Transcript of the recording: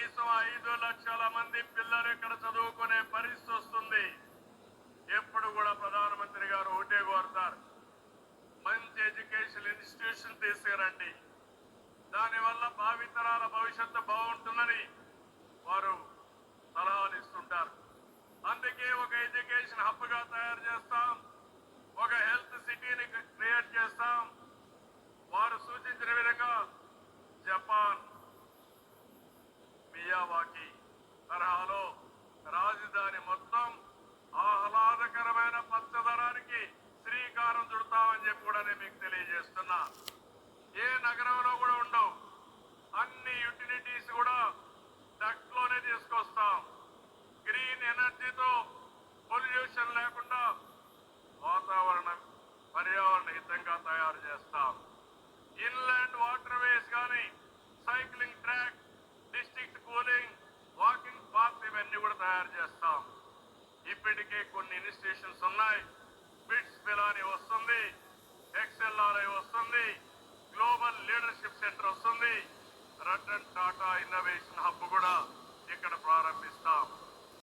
కనీసం 5 లక్షల మంది పిల్లలు ఇక్కడ చదువుకునే పరిస్థితి వస్తుంది. ఎప్పుడు కూడా ప్రధానమంత్రి గారు ఒకటే కోరుతారు, మంచి ఎడ్యుకేషన్ ఇన్స్టిట్యూషన్ తీసుకురండి, దానివల్ల భావితరాల భవిష్యత్తు బాగుంటుందని వారు సలహాలు ఇస్తుంటారు. అందుకే ఒక ఎడ్యుకేషన్ హబ్ గా తయారు చేస్తాం, ఒక హెల్త్ సిటీని క్రియేట్ చేస్తాం. వారు సూచించిన విధంగా జపాన్ మియావాకి తరహాలో రాజధాని మొత్తం ఆహ్లాదకరమైన పచ్చదనానికి శ్రీకారం చుడతామని చెప్పి కూడా నేను మీకు తెలియజేస్తున్నా. ఏ నగరంలో కూడా ఉండవు, అన్ని యుటిలిటీస్ కూడా డక్ట్ లోనే తీసుకొస్తాం. గ్రీన్ ఎనర్జీతో పొల్యూషన్ లేకుండా పర్యావరణ హితంగా తయారు చేస్తాం. ఇన్లాండ్ వాటర్ వేస్ కానీ, cycling track, district cooling, walking path ఇవన్నీ కూడా తయారు చేస్తాం. ఇప్పటికే కొన్ని ఇన్స్టిట్యూషన్స్ ఉన్నాయి. బిట్స్ పిలాని వస్తుంది, ఎక్స్ఎల్ఆర్ఐ వస్తుంది, గ్లోబల్ లీడర్షిప్ సెంటర్ వస్తుంది, రతన్ టాటా ఇన్నోవేషన్ హబ్ కూడా ఇక్కడ ప్రారంభిస్తాం.